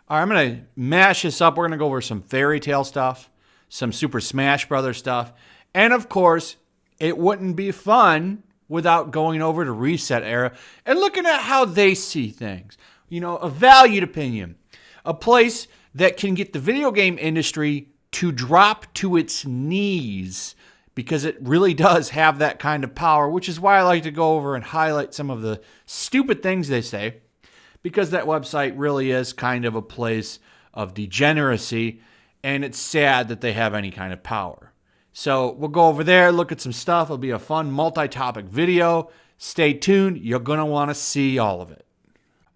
All right, I'm going to mash this up. We're going to go over some fairy tale stuff, some Super Smash Brothers stuff, and of course, it wouldn't be fun without going over to ResetEra and looking at how they see things. You know, a valued opinion, a place that can get the video game industry to drop to its knees because it really does have that kind of power, which is why I like to go over and highlight some of the stupid things they say, because that website really is kind of a place of degeneracy, and it's sad that they have any kind of power. So we'll go over there, look at some stuff. It'll be a fun multi-topic video. Stay tuned. You're going to want to see all of it.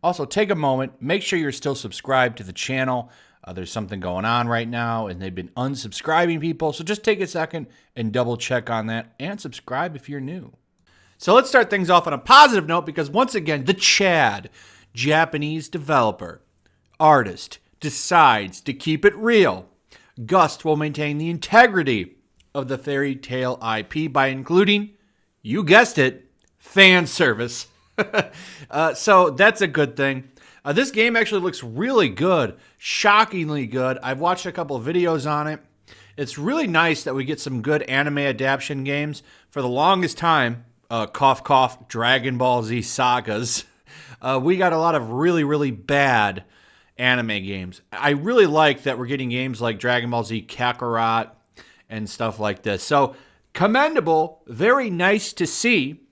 Also, take a moment. Make sure you're still subscribed to the channel. There's something going on right now, and they've been unsubscribing people. So just take a second and double check on that and subscribe if you're new. So let's start things off on a positive note because once again, the Chad, Japanese developer, artist, decides to keep it real. Gust will maintain the integrity of the fairy tale IP by including, you guessed it, fan service. So that's a good thing. This game actually looks really good, shockingly good. I've watched a couple of videos on it. It's really nice that we get some good anime adaptation games. For the longest time, cough, cough, Dragon Ball Z sagas, we got a lot of really, really bad anime games. I really like that we're getting games like Dragon Ball Z Kakarot and stuff like this. So commendable, very nice to see.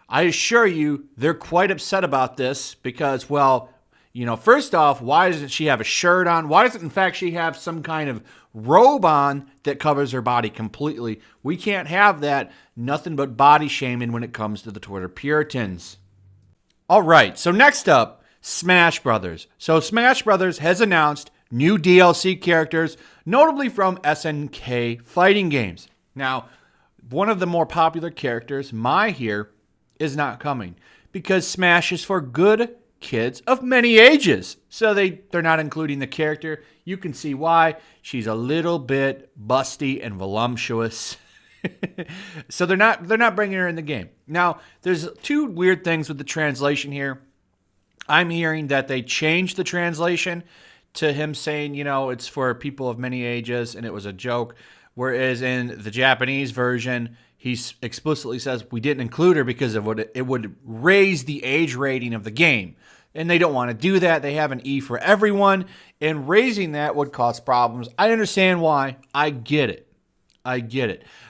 I assure you, they're quite upset about this because, well, you know, first off, why doesn't she have a shirt on? Why doesn't, in fact, she have some kind of robe on that covers her body completely? We can't have that. Nothing but body shaming when it comes to the Twitter Puritans. All right, so next up, Smash Brothers. So Smash Brothers has announced new DLC characters, notably from SNK fighting games. Now, one of the more popular characters, Mai here, is not coming because Smash is for good kids of many ages. So they're not including the character. You can see why. She's a little bit busty and voluptuous. So they're not bringing her in the game. Now, there's two weird things with the translation here. I'm hearing that they changed the translation to him saying, you know, it's for people of many ages and it was a joke. Whereas in the Japanese version, he explicitly says we didn't include her because of what it would raise the age rating of the game. And they don't want to do that. They have an E for everyone. And raising that would cause problems. I understand why. I get it.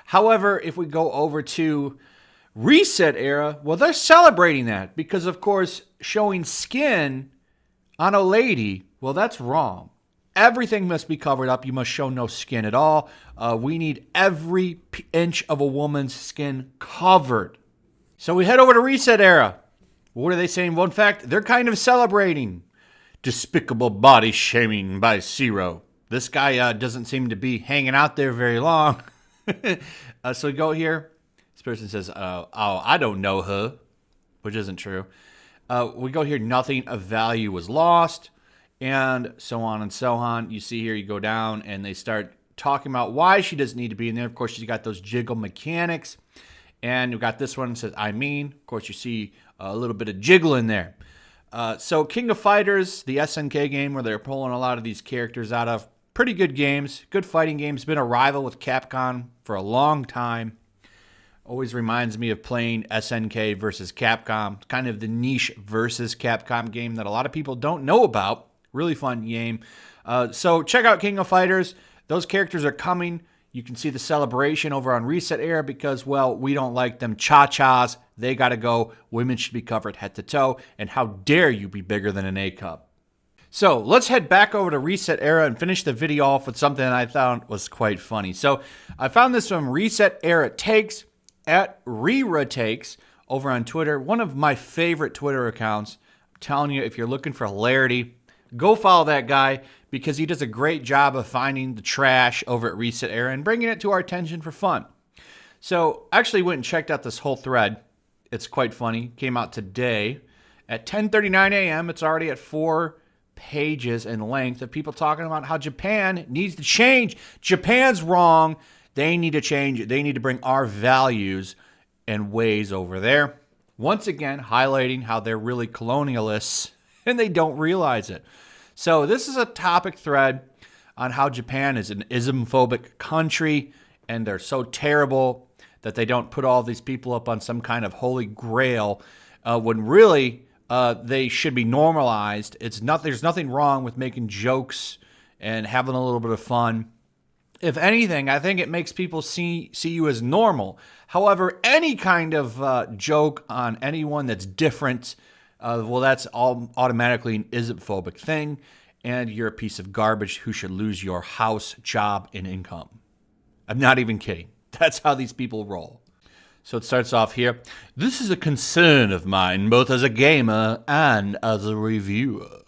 However, if we go over to ResetEra, well, they're celebrating that because, of course, showing skin on a lady, well, that's wrong. Everything must be covered up. You must show no skin at all. We need every inch of a woman's skin covered. So we head over to ResetEra. What are they saying? Well, in fact, they're kind of celebrating despicable body shaming by Zero. This guy doesn't seem to be hanging out there very long. So we go here. This person says, oh, I don't know her, which isn't true. We go here, nothing of value was lost, and so on and so on. You see here, you go down, and they start talking about why she doesn't need to be in there. Of course, she's got those jiggle mechanics. And you've got this one that says, I mean. Of course, you see a little bit of jiggle in there. So King of Fighters, the SNK game where they're pulling a lot of these characters out of. Pretty good games. Good fighting games. Been a rival with Capcom for a long time. Always reminds me of playing SNK versus Capcom. Kind of the niche versus Capcom game that a lot of people don't know about. Really fun game. So check out King of Fighters. Those characters are coming. You can see the celebration over on ResetEra because, well, we don't like them cha-chas. They got to go. Women should be covered head to toe. And how dare you be bigger than an A cup? So let's head back over to ResetEra and finish the video off with something that I found was quite funny. So I found this from ResetEra Takes at Rera Takes over on Twitter. One of my favorite Twitter accounts. I'm telling you, if you're looking for hilarity, go follow that guy because he does a great job of finding the trash over at ResetEra and bringing it to our attention for fun. So I actually went and checked out this whole thread. It's quite funny. Came out today at 10:39 a.m. It's already at 4 pages in length of people talking about how Japan needs to change. Japan's wrong. They need to change. They need to bring our values and ways over there. Once again, highlighting how they're really colonialists and they don't realize it. So this is a topic thread on how Japan is an ism-phobic country, and they're so terrible that they don't put all these people up on some kind of holy grail when really they should be normalized. There's nothing wrong with making jokes and having a little bit of fun. If anything, I think it makes people see you as normal. However, any kind of joke on anyone that's different, well, that's all automatically an ism-phobic thing, and you're a piece of garbage who should lose your house, job, and income. I'm not even kidding. That's how these people roll. So it starts off here. This is a concern of mine, both as a gamer and as a reviewer.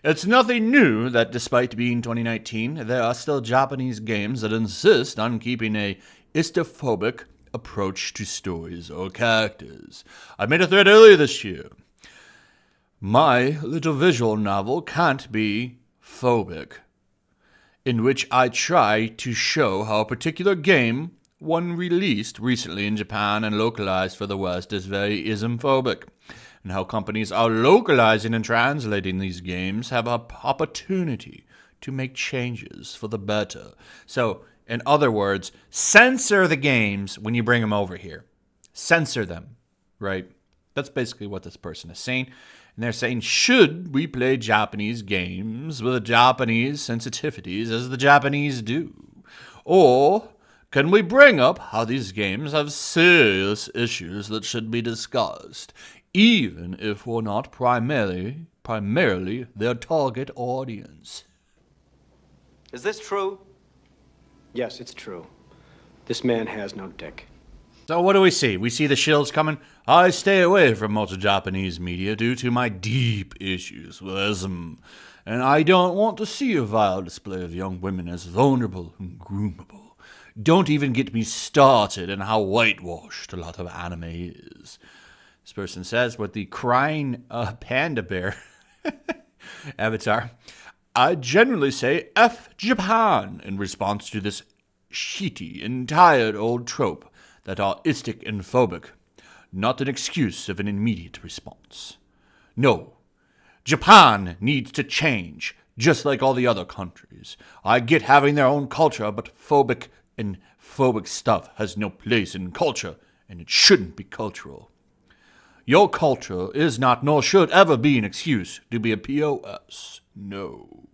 It's nothing new that despite being 2019, there are still Japanese games that insist on keeping a istophobic approach to stories or characters. I made a thread earlier this year. My little visual novel can't be phobic, in which I try to show how a particular game, one released recently in Japan and localized for the West, is very ism-phobic, and how companies are localizing and translating these games have an opportunity to make changes for the better. So, in other words, censor the games when you bring them over here. Censor them, right? That's basically what this person is saying. And they're saying, should we play Japanese games with Japanese sensitivities as the Japanese do? Or can we bring up how these games have serious issues that should be discussed, even if we're not primarily their target audience? Is this true? Yes, it's true. This man has no dick. So what do we see? We see the shills coming. I stay away from most Japanese media due to my deep issues with ism, and I don't want to see a vile display of young women as vulnerable and groomable. Don't even get me started on how whitewashed a lot of anime is. This person says with the crying panda bear avatar, I generally say F Japan in response to this shitty and tired old trope that are istic and phobic, not an excuse of an immediate response. No, Japan needs to change, just like all the other countries. I get having their own culture, but phobic stuff has no place in culture, and it shouldn't be cultural. Your culture is not, nor should ever be, an excuse to be a POS. No.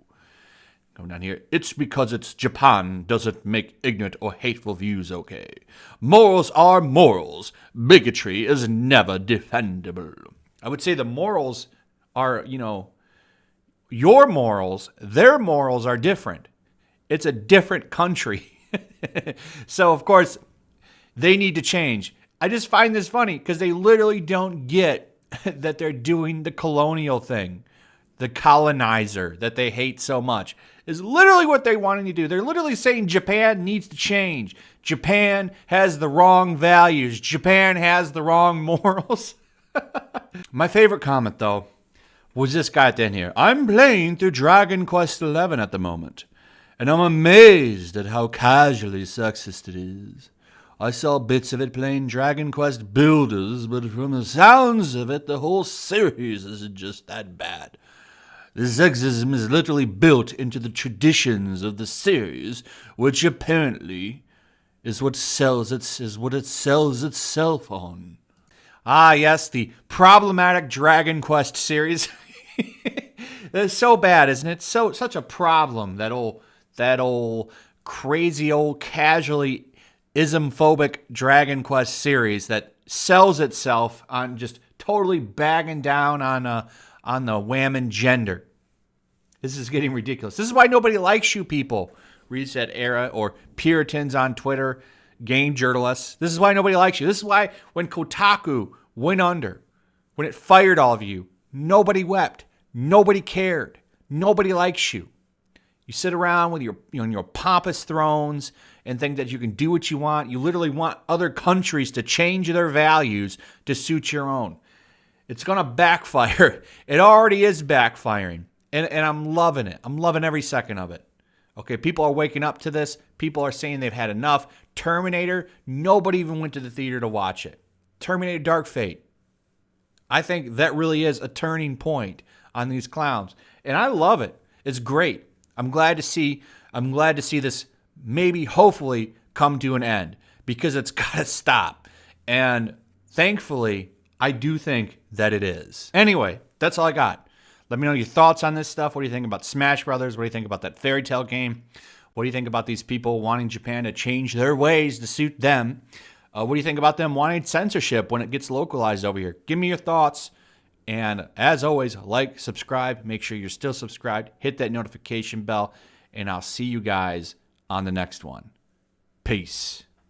Going down here, it's because it's Japan doesn't make ignorant or hateful views okay. Morals are morals. Bigotry is never defendable. I would say the morals are, your morals, their morals are different. It's a different country. So, of course, they need to change. I just find this funny because they literally don't get that they're doing the colonial thing. The colonizer that they hate so much is literally what they wanting to do. They're literally saying Japan needs to change. Japan has the wrong values. Japan has the wrong morals. My favorite comment, though, was this guy at the end here. I'm playing through Dragon Quest XI at the moment, and I'm amazed at how casually sexist it is. I saw bits of it playing Dragon Quest Builders, but from the sounds of it, the whole series isn't just that bad. The sexism is literally built into the traditions of the series, which apparently is what it sells itself on. Ah, yes, the problematic Dragon Quest series. It's so bad, isn't it? Such a problem, that old crazy old casually ism-phobic Dragon Quest series that sells itself on just totally bagging down on the women gender. This is getting ridiculous. This is why nobody likes you people. ResetEra or Puritans on Twitter, game journalists. This is why nobody likes you. This is why when Kotaku went under, when it fired all of you, nobody wept. Nobody cared. Nobody likes you. You sit around with your pompous thrones and think that you can do what you want. You literally want other countries to change their values to suit your own. It's going to backfire. It already is backfiring. And I'm loving it. I'm loving every second of it. Okay, people are waking up to this. People are saying they've had enough. Terminator, nobody even went to the theater to watch it. Terminator Dark Fate. I think that really is a turning point on these clowns. And I love it. It's great. I'm glad to see this maybe hopefully come to an end, because it's got to stop. And thankfully, I do think that it is. Anyway, that's all I got. Let me know your thoughts on this stuff. What do you think about Smash Brothers? What do you think about that fairy tale game? What do you think about these people wanting Japan to change their ways to suit them? What do you think about them wanting censorship when it gets localized over here? Give me your thoughts. And as always, like, subscribe. Make sure you're still subscribed. Hit that notification bell. And I'll see you guys on the next one. Peace.